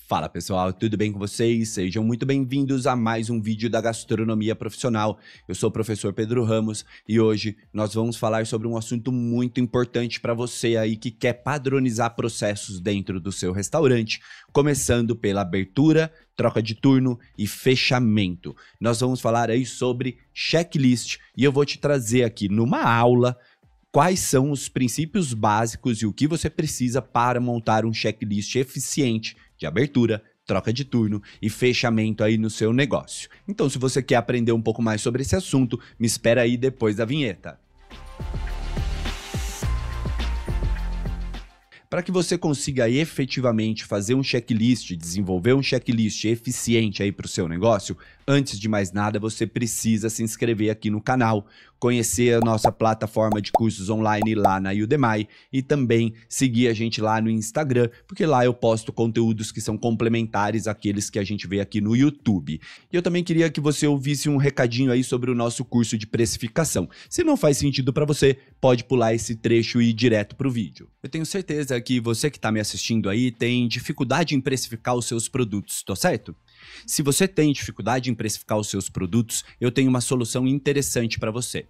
Fala pessoal, tudo bem com vocês? Sejam muito bem-vindos a mais um vídeo da Gastronomia Profissional. Eu sou o professor Pedro Ramos e hoje nós vamos falar sobre um assunto muito importante para você aí que quer padronizar processos dentro do seu restaurante, começando pela abertura, troca de turno e fechamento. Nós vamos falar aí sobre checklist e eu vou te trazer aqui numa aula quais são os princípios básicos e o que você precisa para montar um checklist eficiente de abertura, troca de turno e fechamento aí no seu negócio. Então, se você quer aprender um pouco mais sobre esse assunto, me espera aí depois da vinheta. Para que você consiga efetivamente fazer um checklist, desenvolver um checklist eficiente aí para o seu negócio, antes de mais nada você precisa se inscrever aqui no canal, conhecer a nossa plataforma de cursos online lá na Udemy e também seguir a gente lá no Instagram, porque lá eu posto conteúdos que são complementares àqueles que a gente vê aqui no YouTube. E eu também queria que você ouvisse um recadinho aí sobre o nosso curso de precificação. Se não faz sentido para você, pode pular esse trecho e ir direto para o vídeo. Eu tenho certeza que você que está me assistindo aí tem dificuldade em precificar os seus produtos, tô certo? Se você tem dificuldade em precificar os seus produtos, eu tenho uma solução interessante para você.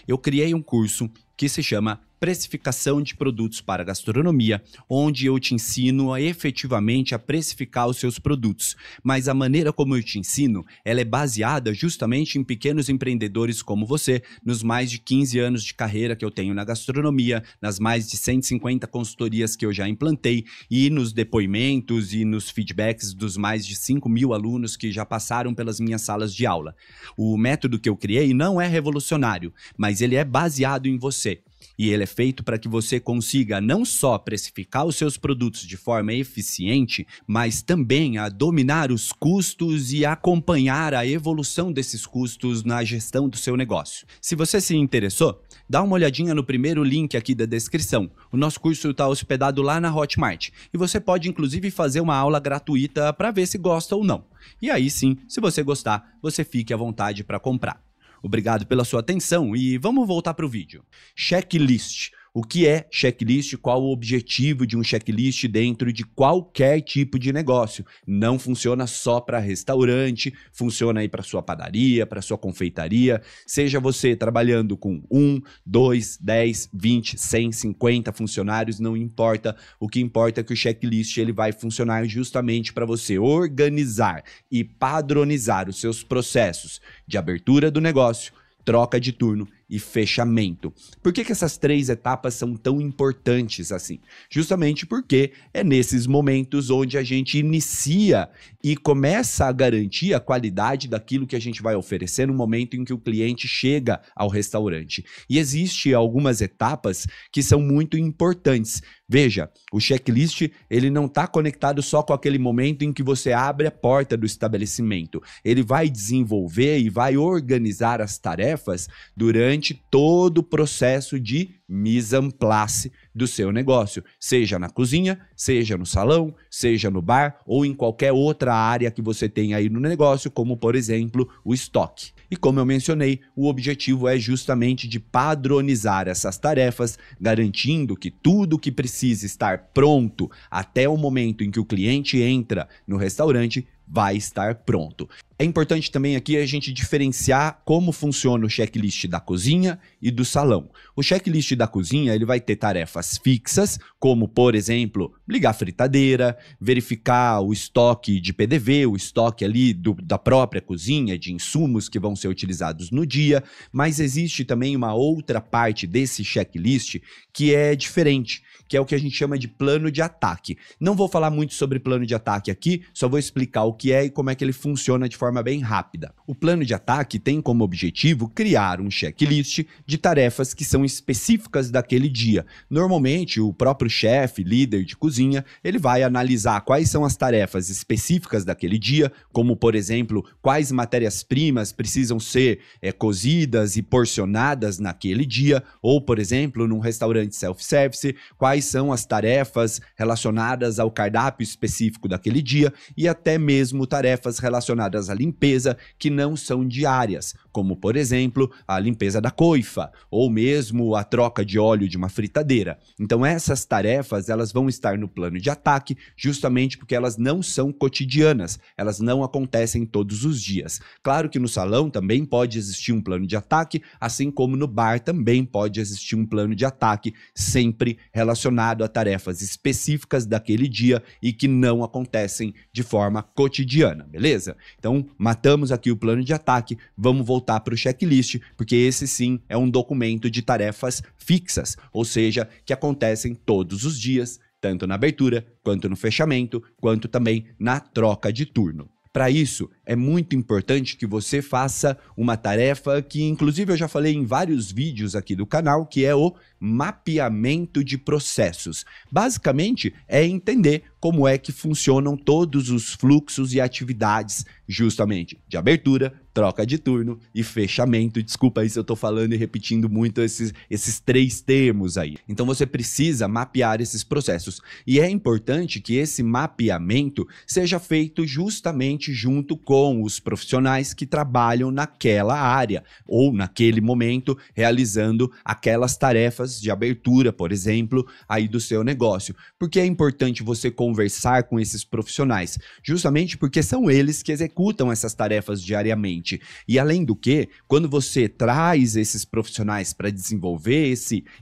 Eu criei um curso que se chama Precificação de Produtos para Gastronomia, onde eu te ensino efetivamente a precificar os seus produtos. Mas a maneira como eu te ensino, ela é baseada justamente em pequenos empreendedores como você, nos mais de 15 anos de carreira que eu tenho na gastronomia, nas mais de 150 consultorias que eu já implantei e nos depoimentos e nos feedbacks dos mais de 5.000 alunos que já passaram pelas minhas salas de aula. O método que eu criei não é revolucionário, mas ele é baseado em você. E ele é feito para que você consiga não só precificar os seus produtos de forma eficiente, mas também a dominar os custos e acompanhar a evolução desses custos na gestão do seu negócio. Se você se interessou, dá uma olhadinha no primeiro link aqui da descrição. O nosso curso está hospedado lá na Hotmart e você pode inclusive fazer uma aula gratuita para ver se gosta ou não. E aí sim, se você gostar, você fique à vontade para comprar. Obrigado pela sua atenção e vamos voltar para o vídeo. Checklist. O que é checklist? Qual o objetivo de um checklist dentro de qualquer tipo de negócio? Não funciona só para restaurante, funciona aí para sua padaria, para sua confeitaria. Seja você trabalhando com 1, 2, 10, 20, 100, 50 funcionários, não importa. O que importa é que o checklist ele vai funcionar justamente para você organizar e padronizar os seus processos de abertura do negócio, troca de turno e fechamento. Por que essas três etapas são tão importantes assim? Justamente porque é nesses momentos onde a gente inicia e começa a garantir a qualidade daquilo que a gente vai oferecer no momento em que o cliente chega ao restaurante. E existem algumas etapas que são muito importantes. Veja, o checklist ele não está conectado só com aquele momento em que você abre a porta do estabelecimento. Ele vai desenvolver e vai organizar as tarefas durante todo o processo de mise en place do seu negócio, seja na cozinha, seja no salão, seja no bar ou em qualquer outra área que você tenha aí no negócio, como por exemplo o estoque. E como eu mencionei, o objetivo é justamente de padronizar essas tarefas, garantindo que tudo que precisa estar pronto até o momento em que o cliente entra no restaurante vai estar pronto. É importante também aqui a gente diferenciar como funciona o checklist da cozinha e do salão. O checklist da cozinha ele vai ter tarefas fixas, como por exemplo, ligar a fritadeira, verificar o estoque de PDV, o estoque ali da própria cozinha, de insumos que vão ser utilizados no dia, mas existe também uma outra parte desse checklist que é diferente, que é o que a gente chama de plano de ataque. Não vou falar muito sobre plano de ataque aqui, só vou explicar o que é e como é que ele funciona de forma bem rápida. O plano de ataque tem como objetivo criar um checklist de tarefas que são específicas daquele dia. Normalmente, o próprio chefe, líder de cozinha, ele vai analisar quais são as tarefas específicas daquele dia, como, por exemplo, quais matérias-primas precisam ser cozidas e porcionadas naquele dia, ou, por exemplo, num restaurante self-service, quais são as tarefas relacionadas ao cardápio específico daquele dia e até mesmo tarefas relacionadas à limpeza que não são diárias. como por exemplo a limpeza da coifa ou mesmo a troca de óleo de uma fritadeira. Então essas tarefas elas vão estar no plano de ataque justamente porque elas não são cotidianas, elas não acontecem todos os dias. Claro que no salão também pode existir um plano de ataque, assim como no bar também pode existir um plano de ataque, sempre relacionado a tarefas específicas daquele dia e que não acontecem de forma cotidiana, beleza? Então, matamos aqui o plano de ataque, vamos voltar para o checklist, porque esse sim é um documento de tarefas fixas, ou seja, que acontecem todos os dias, tanto na abertura, quanto no fechamento, quanto também na troca de turno. Para isso, é muito importante que você faça uma tarefa que, inclusive, eu já falei em vários vídeos aqui do canal, que é o mapeamento de processos. Basicamente, é entender como é que funcionam todos os fluxos e atividades, justamente, de abertura, troca de turno e fechamento. Desculpa aí se eu tô falando e repetindo muito esses três termos aí. Então você precisa mapear esses processos. E é importante que esse mapeamento seja feito justamente junto com os profissionais que trabalham naquela área ou naquele momento realizando aquelas tarefas de abertura, por exemplo, aí do seu negócio. Por que é importante você conversar com esses profissionais? Justamente porque são eles que executam essas tarefas diariamente. E além do que, quando você traz esses profissionais para desenvolver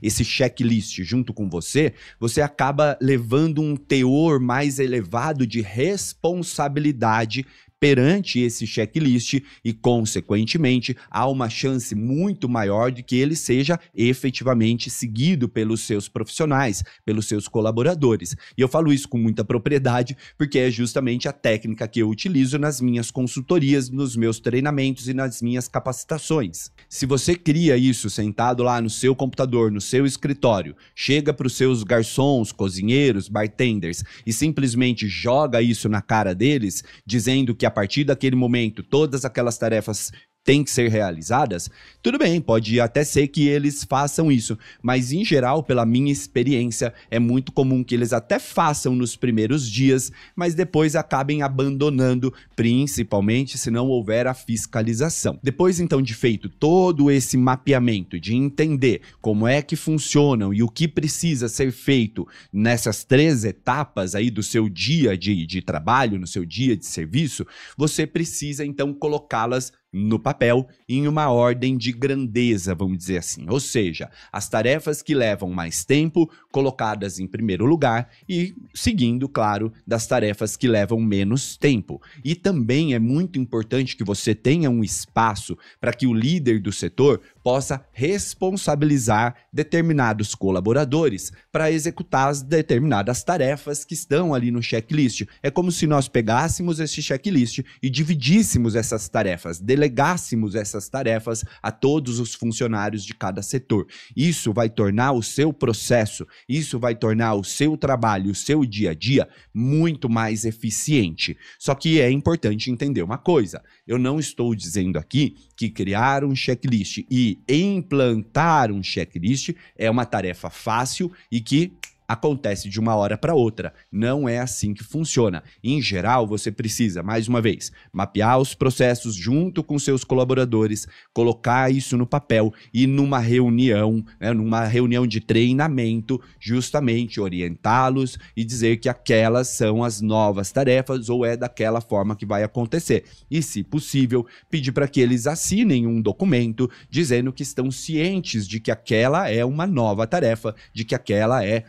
esse checklist junto com você, você acaba levando um teor mais elevado de responsabilidade perante esse checklist e, consequentemente, há uma chance muito maior de que ele seja efetivamente seguido pelos seus profissionais, pelos seus colaboradores. E eu falo isso com muita propriedade porque é justamente a técnica que eu utilizo nas minhas consultorias, nos meus treinamentos e nas minhas capacitações. Se você cria isso sentado lá no seu computador, no seu escritório, chega para os seus garçons, cozinheiros, bartenders e simplesmente joga isso na cara deles, dizendo que a partir daquele momento todas aquelas tarefas têm que ser realizadas, tudo bem, pode até ser que eles façam isso, mas em geral, pela minha experiência, é muito comum que eles até façam nos primeiros dias, mas depois acabem abandonando, principalmente se não houver a fiscalização. Depois então de feito todo esse mapeamento, de entender como é que funcionam e o que precisa ser feito nessas 3 etapas aí do seu dia de trabalho, no seu dia de serviço, você precisa então colocá-las no papel em uma ordem de grandeza, vamos dizer assim. Ou seja, as tarefas que levam mais tempo colocadas em primeiro lugar e seguindo, claro, das tarefas que levam menos tempo. E também é muito importante que você tenha um espaço para que o líder do setor possa responsabilizar determinados colaboradores para executar as determinadas tarefas que estão ali no checklist. É como se nós pegássemos esse checklist e dividíssemos essas tarefas, delegássemos essas tarefas a todos os funcionários de cada setor. Isso vai tornar o seu processo, isso vai tornar o seu trabalho, o seu dia a dia muito mais eficiente. Só que é importante entender uma coisa, eu não estou dizendo aqui que criar um checklist e implantar um checklist é uma tarefa fácil e que acontece de uma hora para outra. Não é assim que funciona. Em geral, você precisa, mais uma vez, mapear os processos junto com seus colaboradores, colocar isso no papel e numa reunião de treinamento, justamente orientá-los e dizer que aquelas são as novas tarefas ou é daquela forma que vai acontecer. E, se possível, pedir para que eles assinem um documento dizendo que estão cientes de que aquela é uma nova tarefa, de que aquela é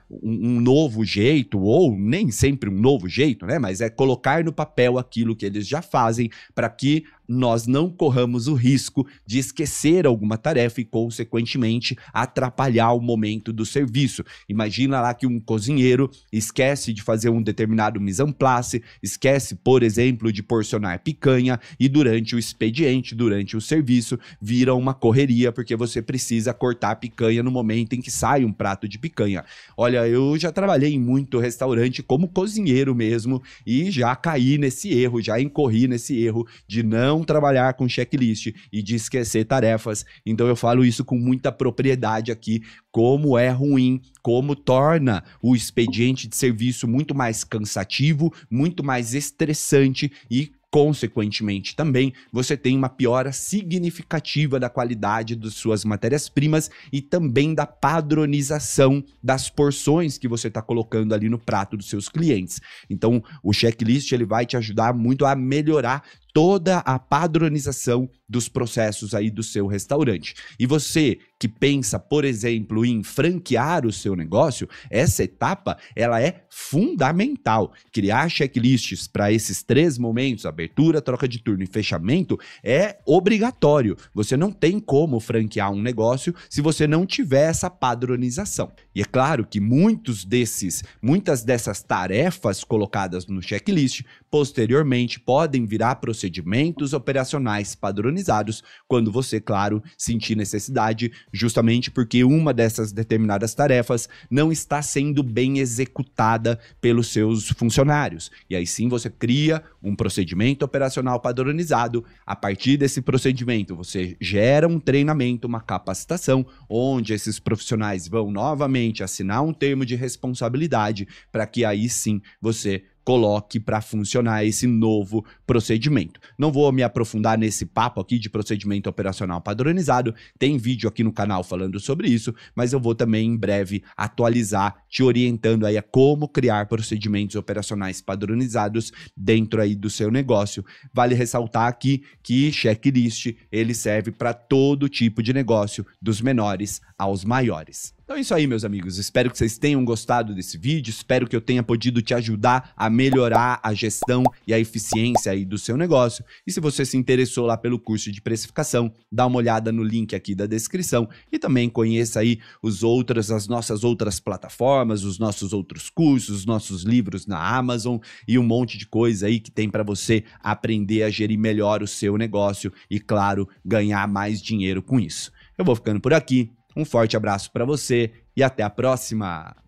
um novo jeito, ou nem sempre um novo jeito, né? Mas é colocar no papel aquilo que eles já fazem para que nós não corramos o risco de esquecer alguma tarefa e, consequentemente, atrapalhar o momento do serviço. Imagina lá que um cozinheiro esquece de fazer um determinado mise en place, esquece, por exemplo, de porcionar picanha e durante o expediente, durante o serviço, vira uma correria porque você precisa cortar a picanha no momento em que sai um prato de picanha. Olha, eu já trabalhei em muito restaurante como cozinheiro mesmo e já caí nesse erro, já incorri nesse erro de não trabalhar com checklist e de esquecer tarefas. Então eu falo isso com muita propriedade aqui, como é ruim, como torna o expediente de serviço muito mais cansativo, muito mais estressante e consequentemente também, você tem uma piora significativa da qualidade das suas matérias-primas e também da padronização das porções que você está colocando ali no prato dos seus clientes. Então, o checklist ele vai te ajudar muito a melhorar toda a padronização dos processos aí do seu restaurante. E você que pensa, por exemplo, em franquear o seu negócio, essa etapa ela é fundamental. Criar checklists para esses 3 momentos, abertura, troca de turno e fechamento, é obrigatório. Você não tem como franquear um negócio se você não tiver essa padronização. E é claro que muitas dessas tarefas colocadas no checklist, posteriormente podem virar procedimentos operacionais padronizados quando você, claro, sentir necessidade, justamente porque uma dessas determinadas tarefas não está sendo bem executada pelos seus funcionários. E aí sim você cria um procedimento operacional padronizado. A partir desse procedimento, você gera um treinamento, uma capacitação, onde esses profissionais vão novamente assinar um termo de responsabilidade para que aí sim você coloque para funcionar esse novo procedimento. Não vou me aprofundar nesse papo aqui de procedimento operacional padronizado, tem vídeo aqui no canal falando sobre isso, mas eu vou também em breve atualizar, te orientando aí a como criar procedimentos operacionais padronizados dentro aí do seu negócio. Vale ressaltar aqui que checklist, ele serve para todo tipo de negócio, dos menores aos maiores. Então é isso aí, meus amigos. Espero que vocês tenham gostado desse vídeo. Espero que eu tenha podido te ajudar a melhorar a gestão e a eficiência aí do seu negócio. E se você se interessou lá pelo curso de precificação, dá uma olhada no link aqui da descrição e também conheça aí as nossas outras plataformas, os nossos outros cursos, os nossos livros na Amazon e um monte de coisa aí que tem para você aprender a gerir melhor o seu negócio e, claro, ganhar mais dinheiro com isso. Eu vou ficando por aqui. Um forte abraço para você e até a próxima!